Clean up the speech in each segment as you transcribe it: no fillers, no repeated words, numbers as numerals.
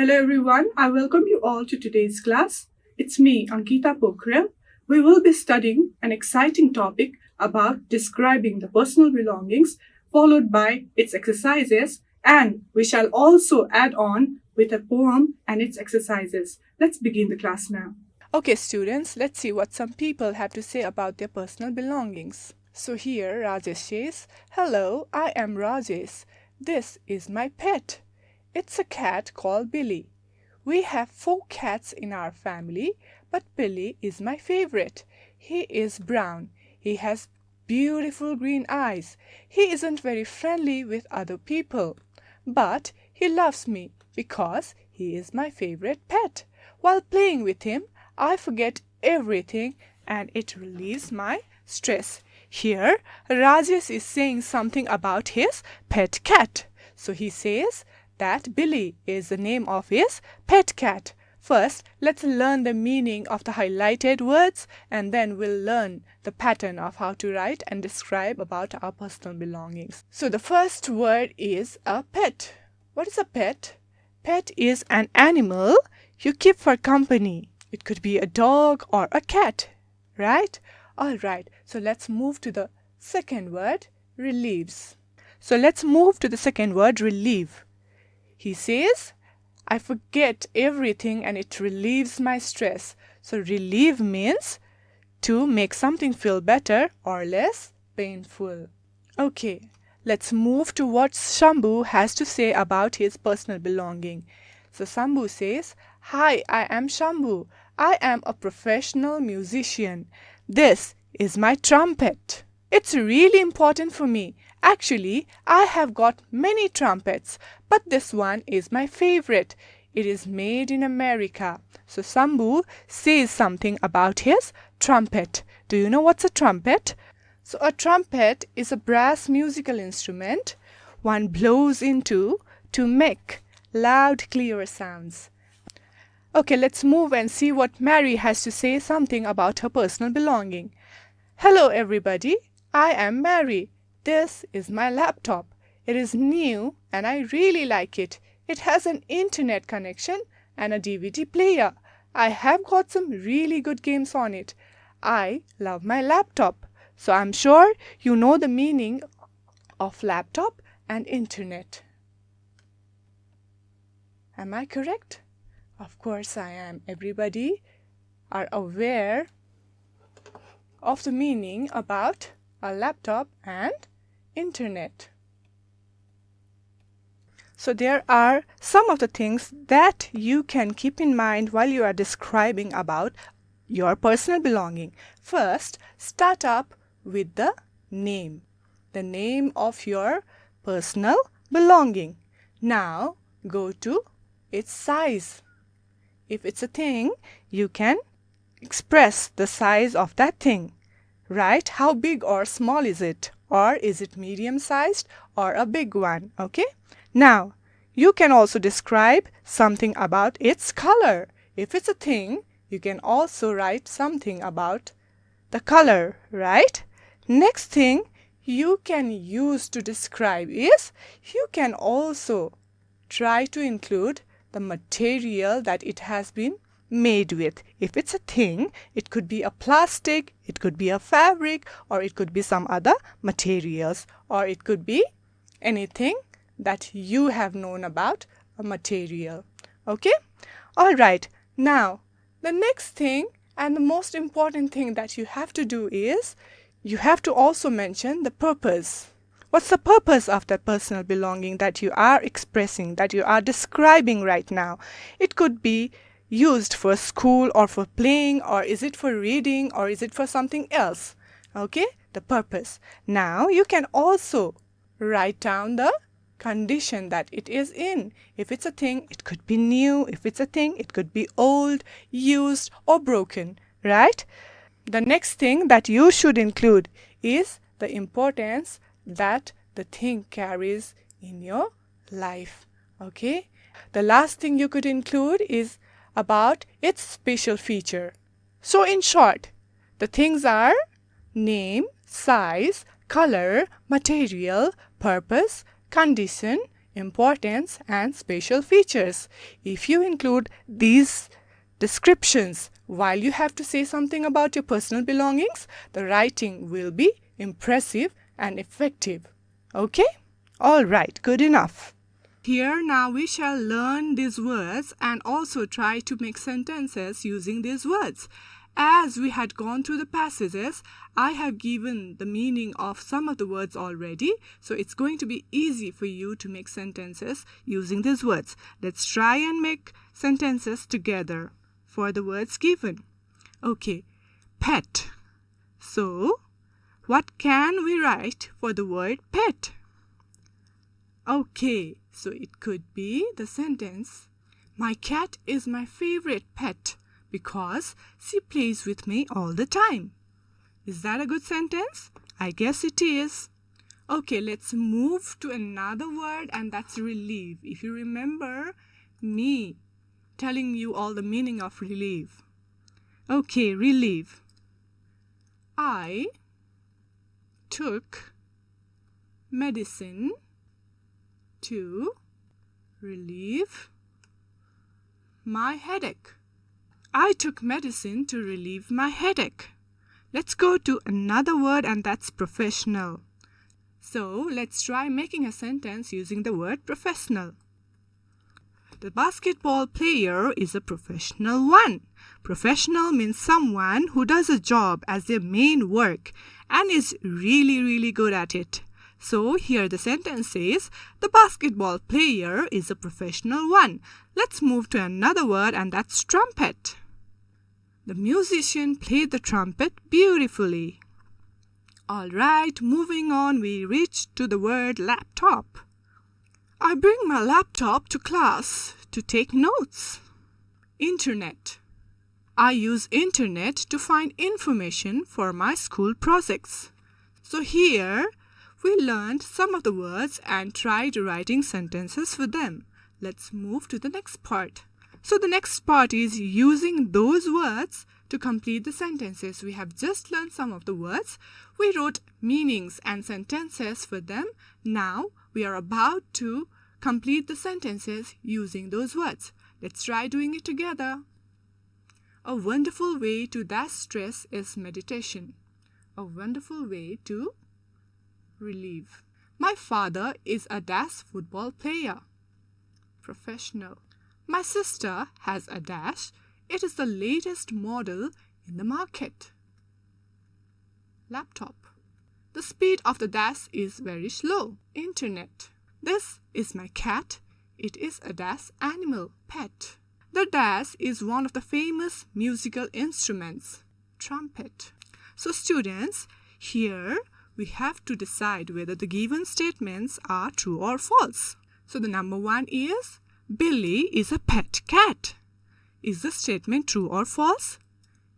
Hello everyone, I welcome you all to today's class. It's me, Ankita Pokharel. We will be studying an exciting topic about describing the personal belongings, followed by its exercises, and we shall also add on with a poem and its exercises. Let's begin the class now. Okay, students, let's see what some people have to say about their personal belongings. So here Rajesh says, "Hello, I am Rajesh. This is my pet. It's a cat called Billy. We have 4 cats in our family, but Billy is my favorite. He is brown. He has beautiful green eyes. He isn't very friendly with other people, but he loves me because he is my favorite pet. While playing with him, I forget everything and it relieves my stress." Here, Rajesh is saying something about his pet cat. So he says that Billy is the name of his pet cat. First, let's learn the meaning of the highlighted words and then we'll learn the pattern of how to write and describe about our personal belongings. So the first word is a pet. What is a pet? Pet is an animal you keep for company. It could be a dog or a cat, right? Alright, so let's move to the second word, relieves. So let's move to the second word, relieve. He says, I forget everything and it relieves my stress. So relieve means to make something feel better or less painful. Okay, let's move to what Shambhu has to say about his personal belonging. So Shambhu says, "Hi, I am Shambhu. I am a professional musician. This is my trumpet. It's really important for me. Actually, I have got many trumpets, but this one is my favorite. It is made in America." So Shambhu says something about his trumpet. Do you know what's a trumpet? So a trumpet is a brass musical instrument one blows into to make loud, clear sounds. Okay, let's move and see what Mary has to say something about her personal belonging. "Hello everybody, I am Mary. This is my laptop. It is new and I really like it. It has an internet connection and a DVD player. I have got some really good games on it. I love my laptop." So I'm sure you know the meaning of laptop and internet. Am I correct? Of course I am. Everybody are aware of the meaning about a laptop and internet. So there are some of the things that you can keep in mind while you are describing about your personal belonging. First, start up with the name of your personal belonging. Now go to its size. If it's a thing, you can express the size of that thing, right? How big or small is it? Or is it medium sized or a big one? Okay. Now, you can also describe something about its color. If it's a thing, you can also write something about the color, right? Next thing you can use to describe is you can also try to include the material that it has been made with. If it's a thing, it could be a plastic, it could be a fabric, or it could be some other materials, or it could be anything that you have known about a material. Okay? Alright, now the next thing and the most important thing that you have to do is you have to also mention the purpose. What's the purpose of that personal belonging that you are expressing, that you are describing right now? It could be used for school or for playing, or is it for reading, or is it for something else? Okay, the purpose. Now you can also write down the condition that it is in. If it's a thing, it could be new. If it's a thing, it could be old, used, or broken, right? The next thing that you should include is the importance that the thing carries in your life. Okay? The last thing you could include is about its special feature. So in short, the things are name, size, color, material, purpose, condition, importance, and special features. If you include these descriptions while you have to say something about your personal belongings, the writing will be impressive and effective. Okay? All right, good enough. Here now we shall learn these words and also try to make sentences using these words. As we had gone through the passages, I have given the meaning of some of the words already, so it's going to be easy for you to make sentences using these words. Let's try and make sentences together for the words given. Okay, pet. So, what can we write for the word pet? Okay, so it could be the sentence, my cat is my favorite pet because she plays with me all the time. Is that a good sentence? I guess it is. Okay, let's move to another word, and that's relieve. If you remember me telling you all the meaning of relieve. Okay, relieve. I took medicine to relieve my headache. I took medicine to relieve my headache. Let's go to another word, and that's professional. So let's try making a sentence using the word professional. The basketball player is a professional one. Professional means someone who does a job as their main work and is really good at it. So here the sentence says, the basketball player is a professional one. Let's move to another word, and that's trumpet. The musician played the trumpet beautifully. Alright, moving on, we reach to the word laptop. I bring my laptop to class to take notes. Internet. I use internet to find information for my school projects. So here we learned some of the words and tried writing sentences for them. Let's move to the next part. So the next part is using those words to complete the sentences. We have just learned some of the words. We wrote meanings and sentences for them. Now we are about to complete the sentences using those words. Let's try doing it together. A wonderful way to dash stress is meditation. A wonderful way to relieve. My father is a dash football player. Professional. My sister has a dash. It is the latest model in the market. Laptop. The speed of the dash is very slow. Internet. This is my cat. It is a dash animal. Pet. The dash is one of the famous musical instruments. Trumpet. So students, here we have to decide whether the given statements are true or false. So the number one is, Billy is a pet cat. Is the statement true or false?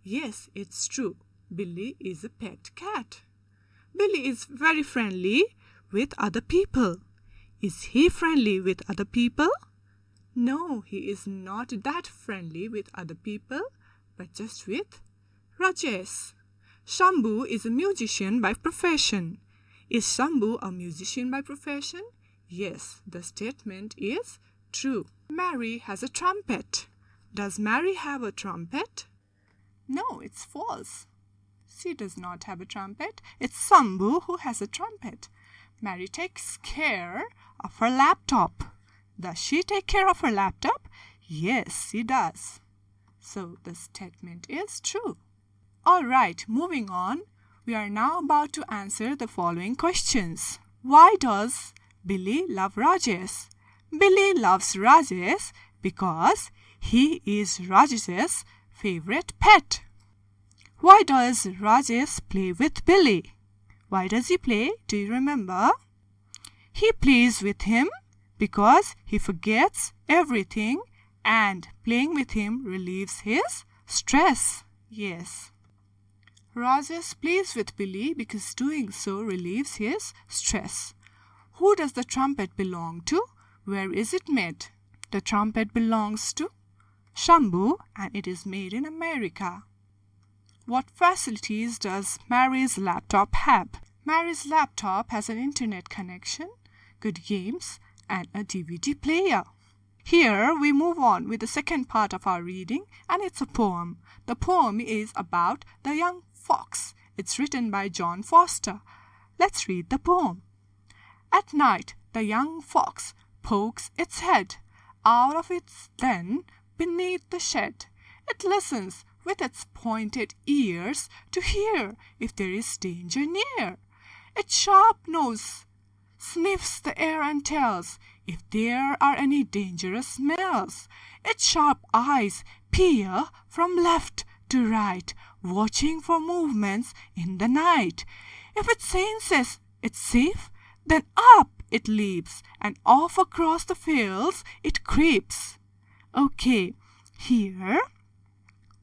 Yes, it's true. Billy is a pet cat. Billy is very friendly with other people. Is he friendly with other people? No, he is not that friendly with other people, but just with Rajesh. Shambhu is a musician by profession. Is Shambhu a musician by profession? Yes, the statement is true. Mary has a trumpet. Does Mary have a trumpet? No, it's false. She does not have a trumpet. It's Shambhu who has a trumpet. Mary takes care of her laptop. Does she take care of her laptop? Yes, she does. So the statement is true. Alright, moving on. We are now about to answer the following questions. Why does Billy love Rajesh? Billy loves Rajesh because he is Rajesh's favorite pet. Why does Rajesh play with Billy? Why does he play? Do you remember? He plays with him because he forgets everything and playing with him relieves his stress. Yes. Rajesh plays with Billy because doing so relieves his stress. Who does the trumpet belong to? Where is it made? The trumpet belongs to Shambhu and it is made in America. What facilities does Mary's laptop have? Mary's laptop has an internet connection, good games, and a DVD player. Here we move on with the second part of our reading, and it's a poem. The poem is about the young fox. It's written by John Foster. Let's read the poem. At night the young fox pokes its head out of its den beneath the shed. It listens with its pointed ears to hear if there is danger near. Its sharp nose sniffs the air and tells if there are any dangerous smells. Its sharp eyes peer from left to right, watching for movements in the night. If it senses it's safe, then up it leaps, and off across the fields it creeps. Okay, here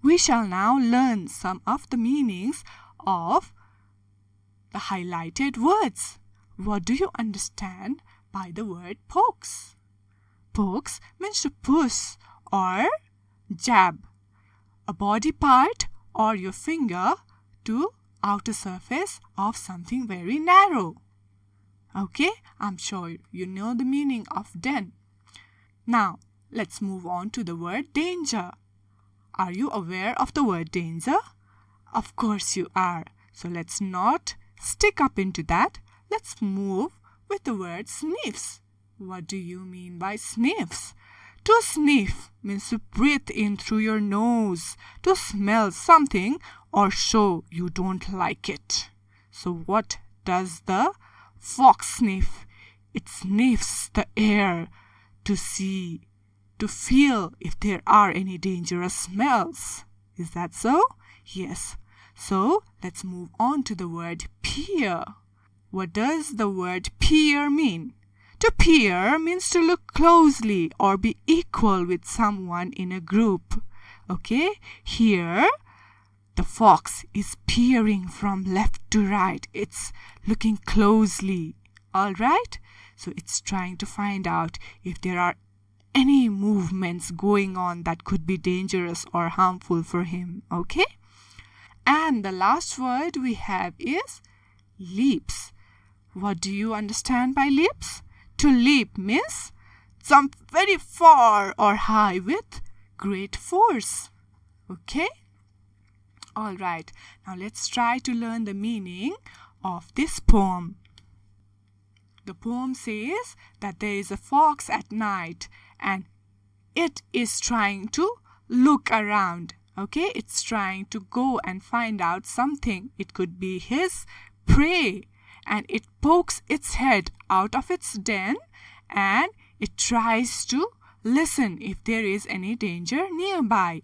we shall now learn some of the meanings of the highlighted words. What do you understand by the word pokes? Pokes means to push or jab a body part or your finger to outer surface of something very narrow. Okay, I'm sure you know the meaning of den. Now, let's move on to the word danger. Are you aware of the word danger? Of course you are. So let's not stick up into that. Let's move with the word sniffs. What do you mean by sniffs? To sniff means to breathe in through your nose, to smell something or show you don't like it. So what does the fox sniff? It sniffs the air to see, to feel if there are any dangerous smells. Is that so? Yes. So let's move on to the word peer. What does the word peer mean? To peer means to look closely or be equal with someone in a group. Okay, here the fox is peering from left to right. It's looking closely. All right, so it's trying to find out if there are any movements going on that could be dangerous or harmful for him. Okay, and the last word we have is leaps. What do you understand by leaps? To leap means jump very far or high with great force. Okay? All right. Now let's try to learn the meaning of this poem. The poem says that there is a fox at night and it is trying to look around. Okay? It's trying to go and find out something. It could be his prey. And it pokes its head out of its den and it tries to listen if there is any danger nearby.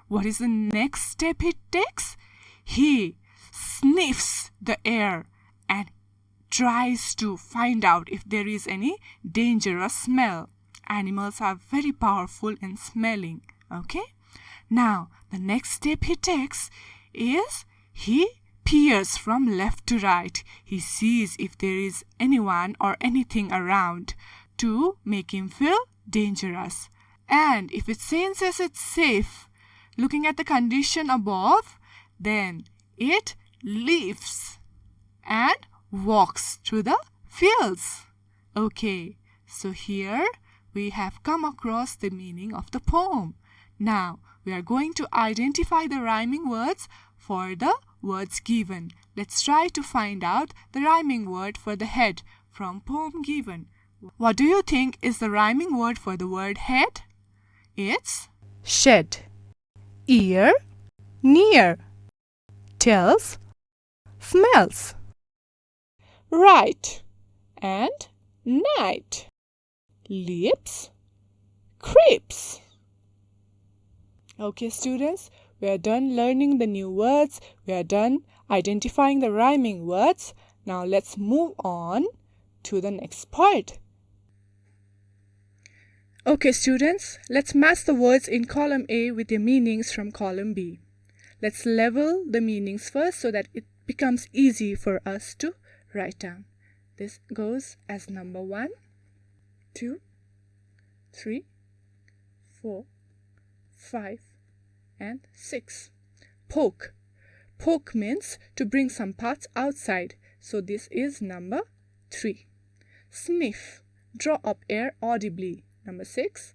What is the next step it takes? He sniffs the air and tries to find out if there is any dangerous smell. Animals are very powerful in smelling. Okay? Now, the next step he takes is he peers from left to right. He sees if there is anyone or anything around to make him feel dangerous. And if it senses it's safe, looking at the condition above, then it leaves and walks through the fields. Okay, so here we have come across the meaning of the poem. Now we are going to identify the rhyming words for the words given. Let's try to find out the rhyming word for the head from poem given. What do you think is the rhyming word for the word head? It's shed, ear, near, tells, smells. Right and night, lips, creeps. Okay, students, we are done learning the new words. We are done identifying the rhyming words. Now let's move on to the next part. Okay, students, let's match the words in column A with their meanings from column B. Let's level the meanings first so that it becomes easy for us to write down. This goes as number 1, 2, 3, 4, 5, and 6. Poke. Poke means to bring some parts outside. So this is number 3. Sniff. Draw up air audibly. Number 6.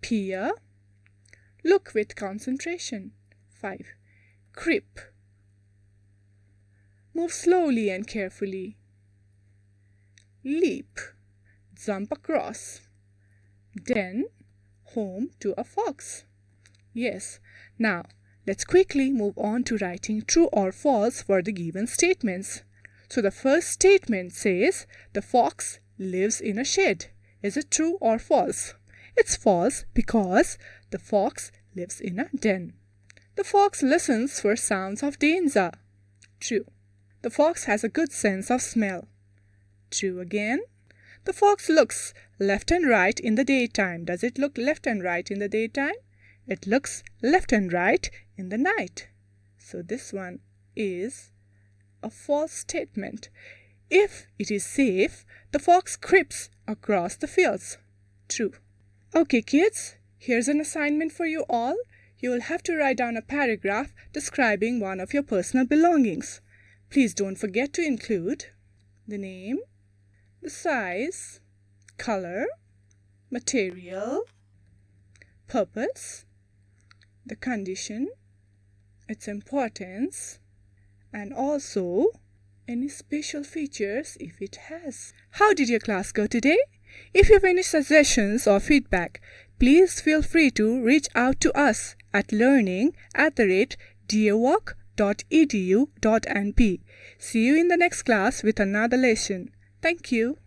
Peer. Look with concentration. 5. Creep. Move slowly and carefully. Leap. Jump across. Den. Home to a fox. Yes. Now, let's quickly move on to writing true or false for the given statements. So the first statement says, the fox lives in a shed. Is it true or false? It's false because the fox lives in a den. The fox listens for sounds of danger. True. The fox has a good sense of smell. True again. The fox looks left and right in the daytime. Does it look left and right in the daytime? It looks left and right in the night. So this one is a false statement. If it is safe, the fox creeps across the fields. True. Okay, kids, here's an assignment for you all. You will have to write down a paragraph describing one of your personal belongings. Please don't forget to include the name, the size, color, material, purpose, the condition, its importance, and also any special features if it has. How did your class go today? If you have any suggestions or feedback, please feel free to reach out to us at learning@dearwork.edu.np. See you in the next class with another lesson. Thank you.